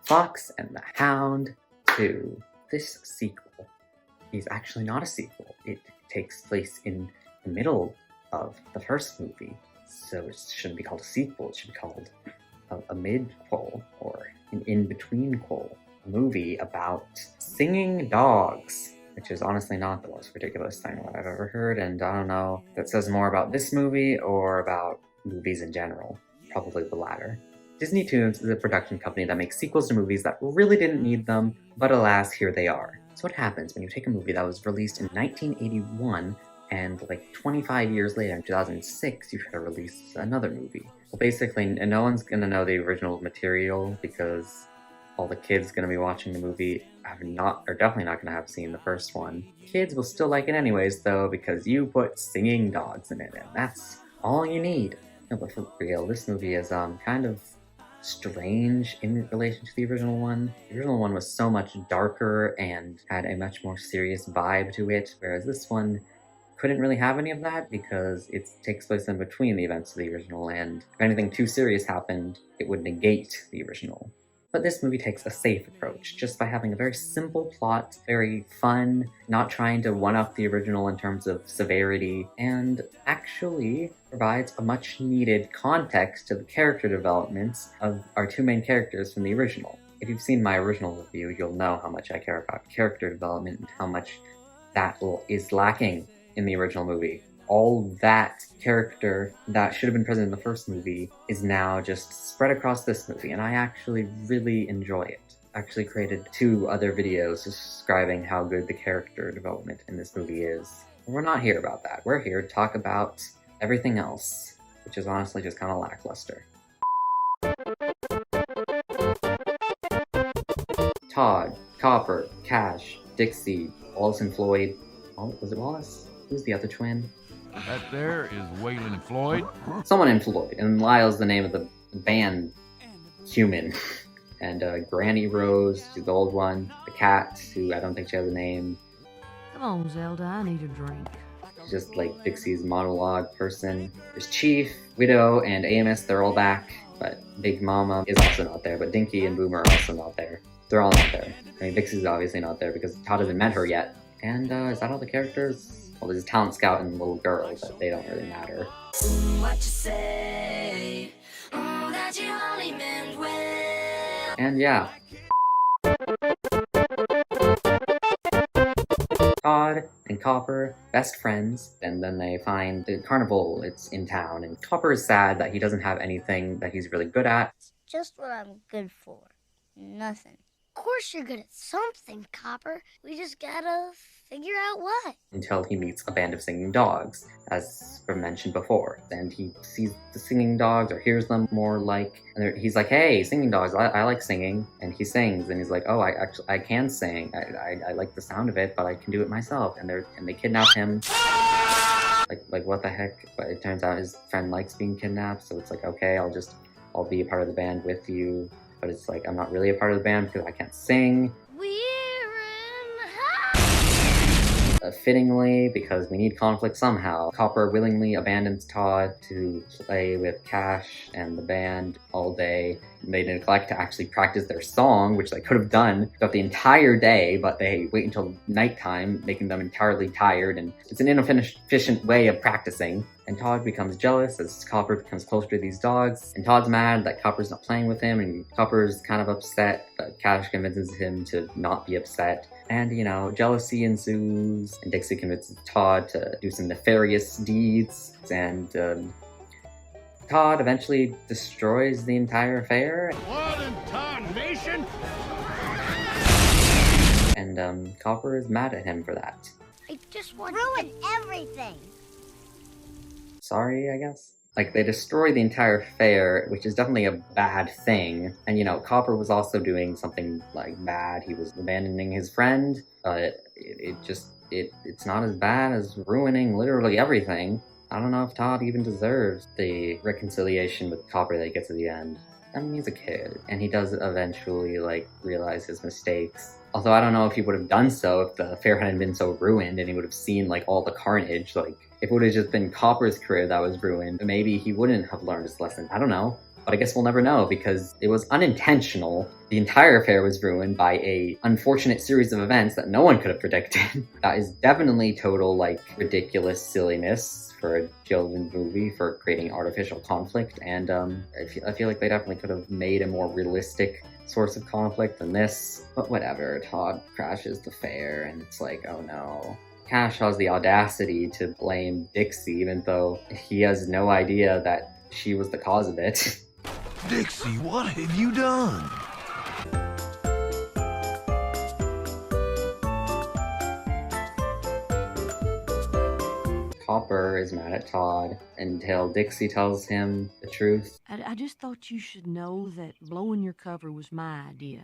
Fox and the Hound 2. This sequel is actually not a sequel. It takes place in the middle of the first movie, so it shouldn't be called a sequel. It should be called a mid-quel or an in-between-quel. A movie about singing dogs, which is honestly not the most ridiculous thing that I've ever heard, and I don't know if that says more about this movie or about movies in general. Probably the latter. Disney Toons is a production company that makes sequels to movies that really didn't need them, but alas, here they are. So what happens when you take a movie that was released in 1981 and like 25 years later, in 2006, you try to release another movie? Well, basically, no one's gonna know the original material because all the kids gonna be watching the movie are definitely not gonna have seen the first one. Kids will still like it anyways, though, because you put singing dogs in it, and that's all you need. No, but for real, this movie is kind of strange in relation to the original one. The original one was so much darker and had a much more serious vibe to it, whereas this one couldn't really have any of that because it takes place in between the events of the original, and if anything too serious happened, it would negate the original. But this movie takes a safe approach, just by having a very simple plot, very fun, not trying to one-up the original in terms of severity, and actually provides a much-needed context to the character developments of our two main characters from the original. If you've seen my original review, you'll know how much I care about character development and how much that is lacking in the original movie. All that character that should have been present in the first movie is now just spread across this movie, and I actually really enjoy it. I actually created 2 other videos describing how good the character development in this movie is. We're not here about that. We're here to talk about everything else, which is honestly just kind of lackluster. Todd, Copper, Cash, Dixie, Wallace and Floyd. Was it Wallace? Who's the other twin? That there is Waylon Floyd. Someone in Floyd, and Lyle's the name of the band human. And Granny Rose, she's the old one. The cat, who I don't think she has a name. Come on, Zelda, I need a drink. She's just like Dixie's monologue person. There's Chief, Widow, and Amos, they're all back. But Big Mama is also not there, but Dinky and Boomer are also not there. They're all not there. I mean, Dixie's obviously not there because Todd hasn't met her yet. And is that all the characters? Well, there's a talent scout and little girl, but they don't really matter. What you say? Oh, that you only meant well. And yeah. Todd and Copper, best friends, and then they find the carnival, it's in town, and Copper is sad that he doesn't have anything that he's really good at. It's just what I'm good for. Nothing. Of course you're good at something, Copper. We just gotta figure out what. Until he meets a band of singing dogs, as mentioned before. And he sees the singing dogs, or hears them more like, and he's like, hey, singing dogs, I like singing. And he sings, and he's like, oh, I can sing. I like the sound of it, but I can do it myself. And they kidnap him. Like what the heck? But it turns out his friend likes being kidnapped, so it's like, okay, I'll be a part of the band with you. But it's like, I'm not really a part of the band because I can't sing. Fittingly, because we need conflict somehow, Copper willingly abandons Todd to play with Cash and the band all day. They neglect to actually practice their song, which they could have done throughout the entire day, but they wait until nighttime, making them entirely tired, and it's an inefficient way of practicing. And Todd becomes jealous as Copper becomes closer to these dogs, and Todd's mad that Copper's not playing with him, and Copper's kind of upset, but Cash convinces him to not be upset. And, you know, jealousy ensues, and Dixie convinces Todd to do some nefarious deeds, and Todd eventually destroys the entire affair. What in tarnation? And Copper is mad at him for that. I just want to ruin everything. Sorry, I guess? Like, they destroy the entire fair, which is definitely a bad thing. And, you know, Copper was also doing something, like, bad. He was abandoning his friend, but it's not as bad as ruining literally everything. I don't know if Todd even deserves the reconciliation with Copper that he gets at the end. I mean, he's a kid, and he does eventually, like, realize his mistakes. Although I don't know if he would have done so if the fair hadn't been so ruined and he would have seen, like, all the carnage. Like, if it would have just been Copper's career that was ruined, maybe he wouldn't have learned his lesson. I don't know. But I guess we'll never know because it was unintentional. The entire affair was ruined by a unfortunate series of events that no one could have predicted. That is definitely total, like, ridiculous silliness for a children's movie for creating artificial conflict. And I feel like they definitely could have made a more realistic source of conflict than this. But whatever, Todd crashes the fair and it's like, oh no. Cash has the audacity to blame Dixie even though he has no idea that she was the cause of it. Dixie, what have you done? Copper is mad at Todd until Dixie tells him the truth. I just thought you should know that blowing your cover was my idea,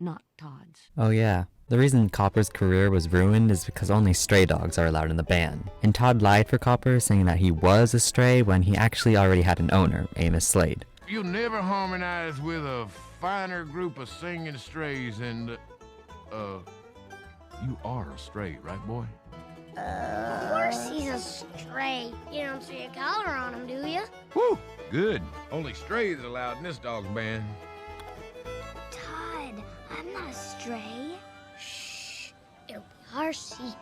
not Todd's. Oh yeah, the reason Copper's career was ruined is because only stray dogs are allowed in the band. And Todd lied for Copper, saying that he was a stray when he actually already had an owner, Amos Slade. You'll never harmonize with a finer group of singing strays and, you are a stray, right, boy? Of course he's a stray. You don't see a collar on him, do you? Whew, good. Only strays allowed in this dog's band. Todd, I'm not a stray. Shh, it'll be our secret.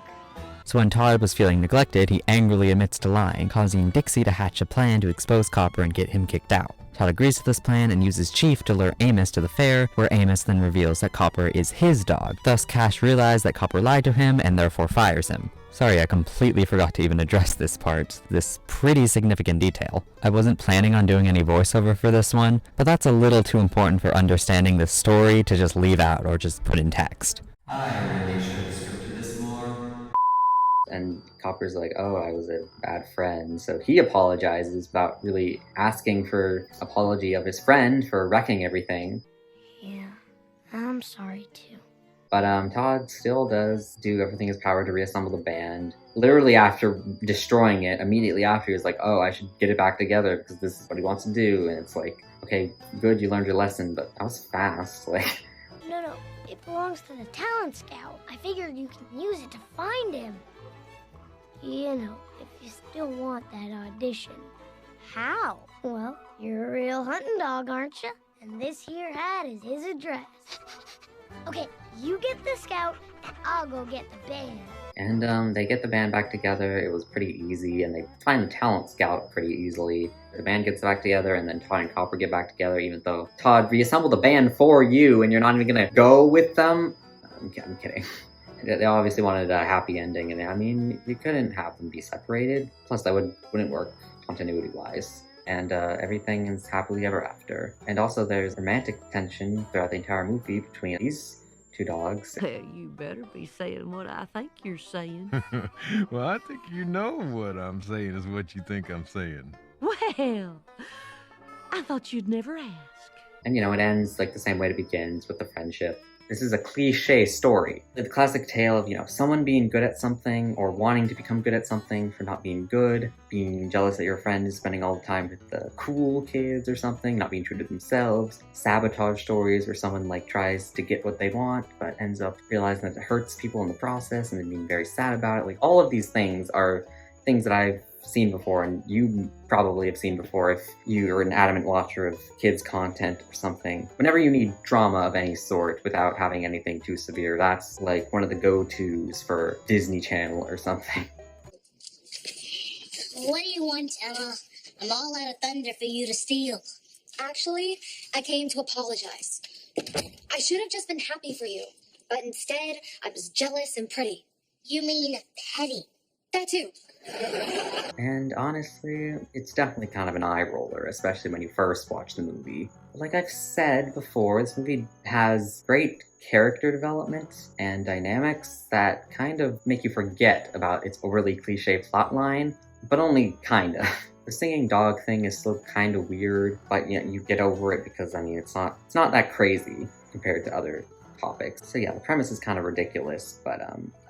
So when Todd was feeling neglected, he angrily admits to lying, causing Dixie to hatch a plan to expose Copper and get him kicked out. Todd agrees to this plan and uses Chief to lure Amos to the fair, where Amos then reveals that Copper is his dog. Thus, Cash realizes that Copper lied to him and therefore fires him. Sorry, I completely forgot to even address this part, this pretty significant detail. I wasn't planning on doing any voiceover for this one, but that's a little too important for understanding the story to just leave out or just put in text. I really should have scripted this more. And Copper's like, oh, I was a bad friend. So he apologizes without really asking for apology of his friend for wrecking everything. Yeah, I'm sorry too. But Todd still does do everything in his power to reassemble the band. Literally after destroying it, immediately after, he's like, oh, I should get it back together because this is what he wants to do. And it's like, okay, good, you learned your lesson, but that was fast. Like, No, it belongs to the talent scout. I figured you can use it to find him. You know, if you still want that audition. How? Well, you're a real hunting dog, aren't you? And this here hat is his address. Okay, you get the scout, and I'll go get the band. And they get the band back together. It was pretty easy, and they find the talent scout pretty easily. The band gets back together, and then Todd and Copper get back together, even though Todd reassembled the band for you, and you're not even gonna go with them? I'm kidding. They obviously wanted a happy ending, and I mean, you couldn't have them be separated. Plus, that wouldn't work continuity-wise. And everything is happily ever after. And also, there's romantic tension throughout the entire movie between these two dogs. Well, you better be saying what I think you're saying. Well, I think you know what I'm saying is what you think I'm saying. Well, I thought you'd never ask. And you know, it ends like the same way it begins, with the friendship. This is a cliche story. The classic tale of, you know, someone being good at something or wanting to become good at something for not being good, being jealous that your friend is spending all the time with the cool kids or something, not being true to themselves, sabotage stories where someone like tries to get what they want but ends up realizing that it hurts people in the process and then being very sad about it. Like, all of these things are things that I've seen before, and you probably have seen before if you're an adamant watcher of kids content or something. Whenever you need drama of any sort without having anything too severe, that's like one of the go-tos for Disney Channel or something. What do you want, Emma? I'm all out of thunder for you to steal. Actually, I came to apologize. I should have just been happy for you, but instead, I was jealous and pretty. You mean petty? That too. And honestly, it's definitely kind of an eye roller, especially when you first watch the movie. Like I've said before, this movie has great character development and dynamics that kind of make you forget about its overly cliche plotline, but only kinda. The singing dog thing is still kind of weird, but you know, you get over it because, I mean, it's not that crazy compared to other topics. So yeah, the premise is kind of ridiculous, but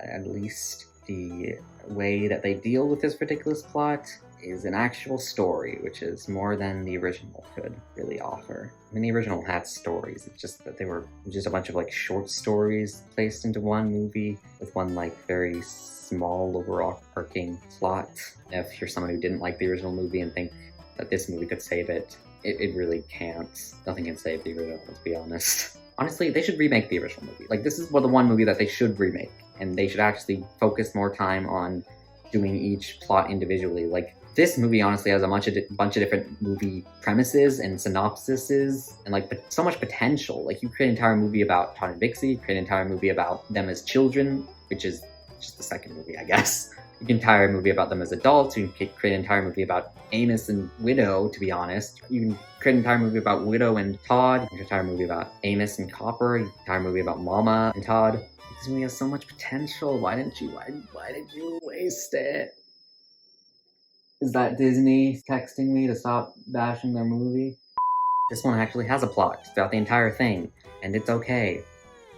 at least the way that they deal with this ridiculous plot is an actual story, which is more than the original could really offer. I mean, the original had stories, it's just that they were just a bunch of like short stories placed into one movie with one like very small overarching plot. If you're someone who didn't like the original movie and think that this movie could save it, It really can't. Nothing can save the original, to be honest. Honestly, they should remake the original movie. Like, this is the one movie that they should remake, and they should actually focus more time on doing each plot individually. Like, this movie honestly has a bunch of different movie premises and synopsises, and like so much potential. Like, you create an entire movie about Todd and Dixie, create an entire movie about them as children, which is just the second movie, I guess. You can entire movie about them as adults. You can create an entire movie about Amos and Widow, to be honest. You can create an entire movie about Widow and Todd. An entire movie about Amos and Copper. An entire movie about Mama and Todd. This movie has so much potential. Why did you waste it? Is that Disney texting me to stop bashing their movie? This one actually has a plot throughout the entire thing, and it's okay.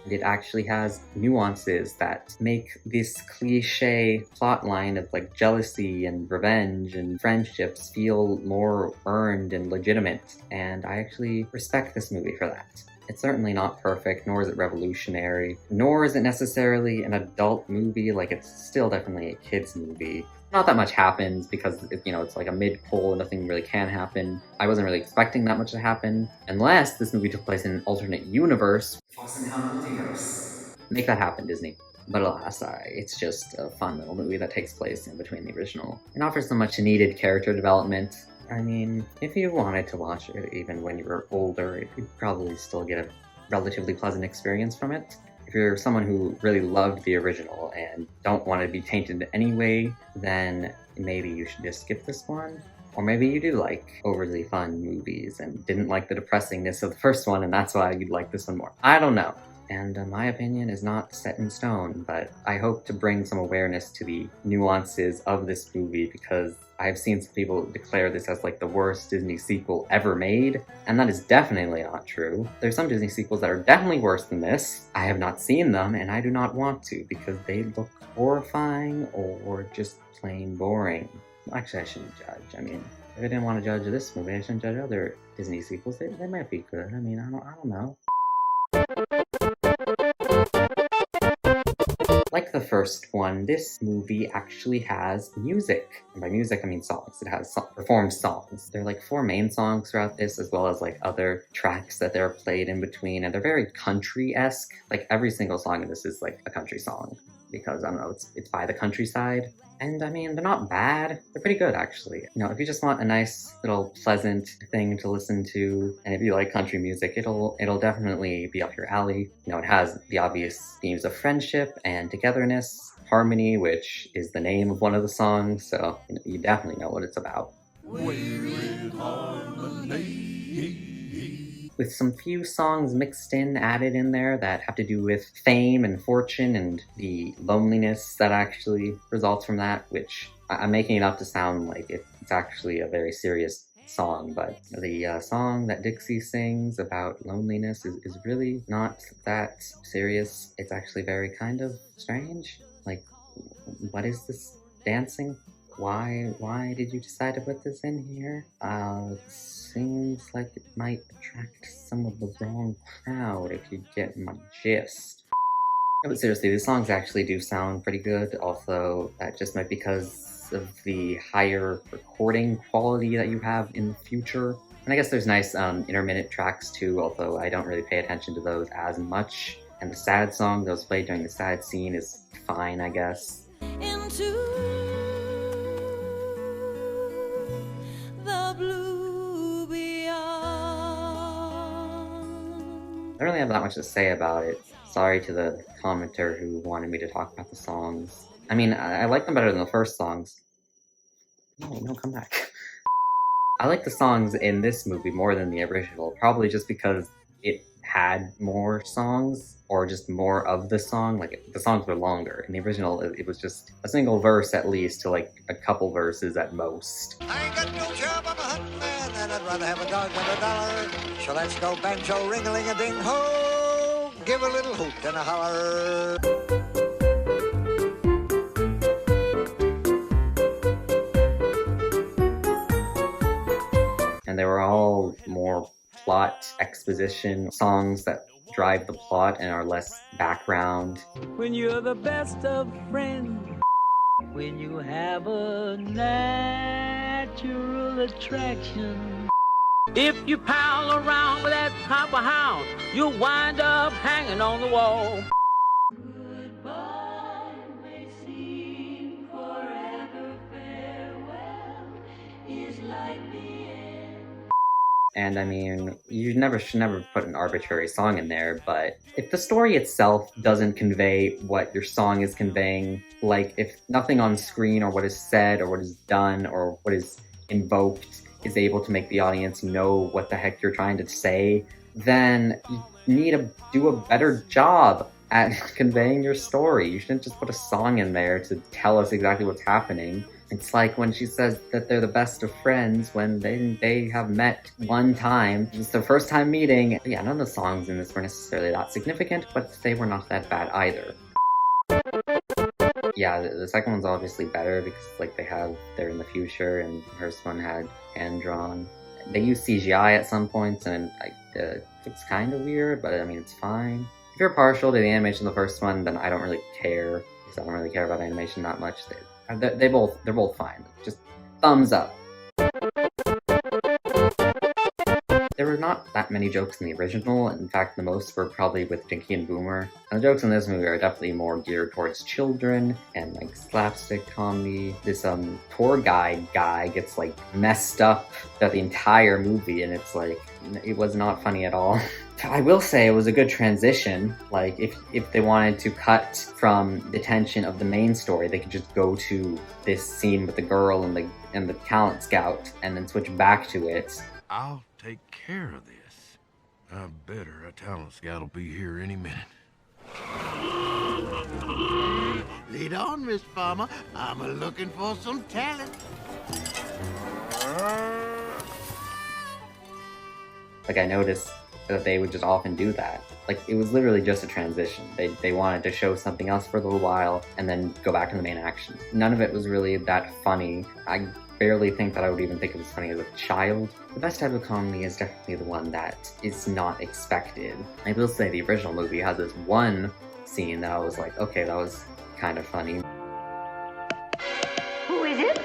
And it actually has nuances that make this cliche plotline of like jealousy and revenge and friendships feel more earned and legitimate. And I actually respect this movie for that. It's certainly not perfect, nor is it revolutionary, nor is it necessarily an adult movie. Like, it's still definitely a kid's movie. Not that much happens because, it's like a mid-pull and nothing really can happen. I wasn't really expecting that much to happen, unless this movie took place in an alternate universe. Multiverse. Make that happen, Disney. But alas, it's just a fun little movie that takes place in between the original and offers so much needed character development. I mean, if you wanted to watch it even when you were older, you'd probably still get a relatively pleasant experience from it. If you're someone who really loved the original and don't want to be tainted in any way, then maybe you should just skip this one. Or maybe you do like overly fun movies and didn't like the depressingness of the first one, and that's why you'd like this one more. I don't know. And my opinion is not set in stone, but I hope to bring some awareness to the nuances of this movie, because I've seen some people declare this as like the worst Disney sequel ever made, and that is definitely not true. There's some Disney sequels that are definitely worse than this. I have not seen them, and I do not want to, because they look horrifying or just plain boring. Actually, I shouldn't judge. I mean, if I didn't want to judge this movie, I shouldn't judge other Disney sequels. They might be good. I mean, I don't know. Like the first one, this movie actually has music. And by music, I mean songs. It has performed songs. There are like 4 main songs throughout this, as well as like other tracks that they're played in between, and they're very country-esque. Like, every single song in this is like a country song, because, I don't know, it's by the countryside. And I mean, they're not bad. They're pretty good, actually. If you just want a nice little pleasant thing to listen to, and if you like country music, it'll definitely be up your alley. It has the obvious themes of friendship and togetherness, harmony, which is the name of one of the songs, so you definitely know what it's about. With some few songs mixed in, added in there, that have to do with fame and fortune and the loneliness that actually results from that, which I'm making it up to sound like it's actually a very serious song, but the song that Dixie sings about loneliness is really not that serious. It's actually very kind of strange. Like, what is this dancing? Why did you decide to put this in here? It seems like it might attract some of the wrong crowd, if you get my gist. No, but seriously, these songs actually do sound pretty good, although that just might be because of the higher recording quality that you have in the future. And I guess there's nice intermittent tracks too, although I don't really pay attention to those as much. And the sad song that was played during the sad scene is fine, I guess. I don't really have that much to say about it. Sorry to the commenter who wanted me to talk about the songs. I mean, I like them better than the first songs. No, come back. I like the songs in this movie more than the original, probably just because it had more songs, or just more of the song. Like, the songs were longer. In the original, it was just a single verse at least, to like a couple verses at most. I ain't got no job, I'm a hunting man, and I'd rather have a dog than $1. So let's go banjo, ring-a-ling-a-ding-ho, give a little hoot and a holler. And they were all more plot exposition songs that drive the plot and are less background. When you're the best of friends, when you have a natural attraction. If you pal around with that copper hound, you'll wind up hanging on the wall. Goodbye may seem forever, farewell is like the end. And I mean, you should never put an arbitrary song in there, but if the story itself doesn't convey what your song is conveying, like if nothing on screen or what is said or what is done or what is invoked is able to make the audience know what the heck you're trying to say, then you need to do a better job at conveying your story. You shouldn't just put a song in there to tell us exactly what's happening. It's like when she says that they're the best of friends when they have met one time. It's their first time meeting. Yeah, none of the songs in this were necessarily that significant, but they were not that bad either. Yeah, the second one's obviously better because like they're in the future, and the first one had hand-drawn. They use CGI at some points, and it's kind of weird, but I mean, it's fine. If you're partial to the animation of the first one, then I don't really care, because I don't really care about animation that much. They're both fine. Just thumbs up. There were not that many jokes in the original. In fact, the most were probably with Dinky and Boomer. And the jokes in this movie are definitely more geared towards children and like slapstick comedy. This tour guide guy gets like messed up throughout the entire movie, and it's like, it was not funny at all. I will say it was a good transition. Like if they wanted to cut from the tension of the main story, they could just go to this scene with the girl and the talent scout and then switch back to it. I'll take care of this. I better. A talent scout will be here any minute. Lead on, Miss Farmer. I'm looking for some talent. Like, I noticed that they would just often do that. Like, it was literally just a transition. They wanted to show something else for a little while and then go back to the main action. None of it was really that funny. I barely think that I would even think it was funny as a child. The best type of comedy is definitely the one that is not expected. I will say the original movie has this one scene that I was like, okay, that was kind of funny. Who is it?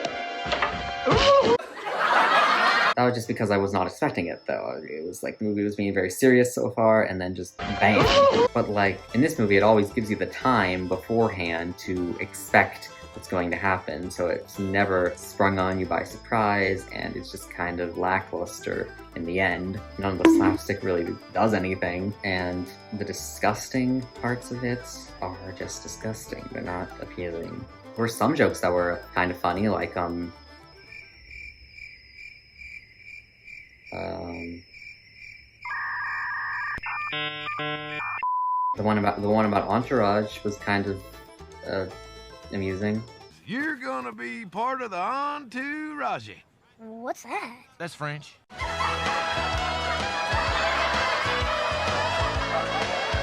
That was just because I was not expecting it, though. It was like the movie was being very serious so far, and then just bang. But like, in this movie, it always gives you the time beforehand to expect what's going to happen, so it's never sprung on you by surprise, and it's just kind of lackluster in the end. None of the slapstick really does anything, and the disgusting parts of it are just disgusting. They're not appealing. There were some jokes that were kind of funny, like the one about Entourage was kind of amusing. You're gonna be part of the Entourage. What's that? That's French.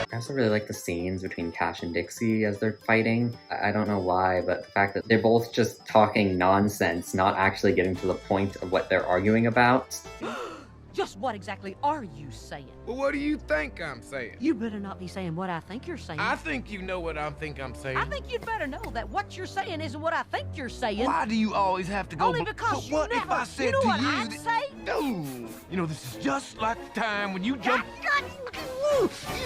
I also really like the scenes between Cash and Dixie as they're fighting. I don't know why, but the fact that they're both just talking nonsense, not actually getting to the point of what they're arguing about. Just what exactly are you saying? Well, what do you think I'm saying? You better not be saying what I think you're saying. I think you know what I think I'm saying. I think you'd better know that what you're saying isn't what I think you're saying. Why do you always have to go? Only because what you if never. I said You know to what you I'd that- say? No. You know, this is just like the time when you jumped.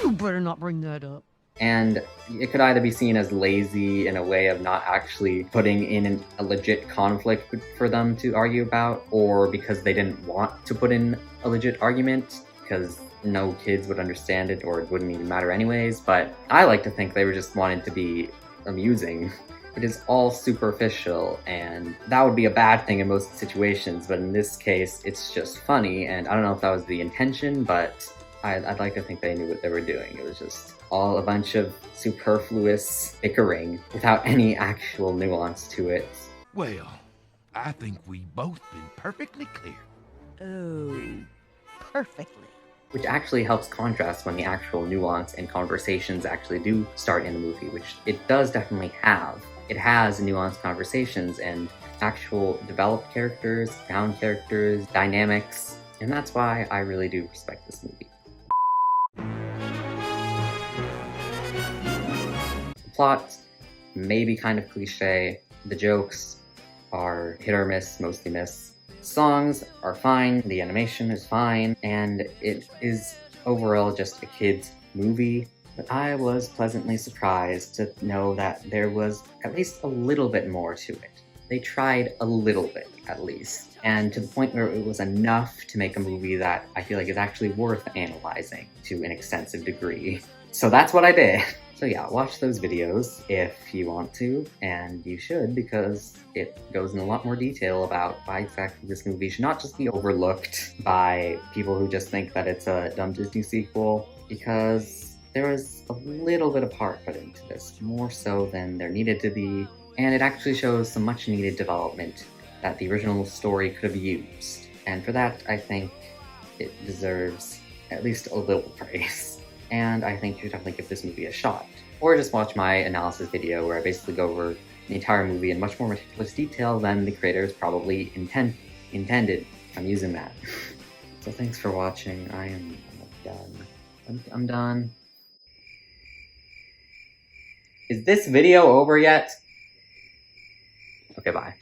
You better not bring that up. And it could either be seen as lazy in a way of not actually putting in a legit conflict for them to argue about, or because they didn't want to put in a legit argument, because no kids would understand it or it wouldn't even matter anyways. But I like to think they were just wanted to be amusing. It is all superficial, and that would be a bad thing in most situations, but in this case, it's just funny, and I don't know if that was the intention, but I'd like to think they knew what they were doing. It was just all a bunch of superfluous bickering without any actual nuance to it. Well, I think we both been perfectly clear. Oh, perfectly. Which actually helps contrast when the actual nuance and conversations actually do start in the movie, which it does definitely have. It has nuanced conversations and actual developed characters, found characters, dynamics, and that's why I really do respect this movie. The plot may be kind of cliche. The jokes are hit or miss, mostly miss. Songs are fine, the animation is fine, and it is overall just a kid's movie. But I was pleasantly surprised to know that there was at least a little bit more to it. They tried a little bit, at least, and to the point where it was enough to make a movie that I feel like is actually worth analyzing to an extensive degree. So that's what I did. So yeah, watch those videos if you want to, and you should, because it goes in a lot more detail about why exactly this movie should not just be overlooked by people who just think that it's a dumb Disney sequel, because there was a little bit of heart put into this, more so than there needed to be, and it actually shows some much needed development that the original story could have used. And for that, I think it deserves at least a little praise. And I think you should definitely give this movie a shot. Or just watch my analysis video where I basically go over the entire movie in much more meticulous detail than the creators probably intended. I'm using that. So thanks for watching. I am done. I'm done. Is this video over yet? Okay, bye.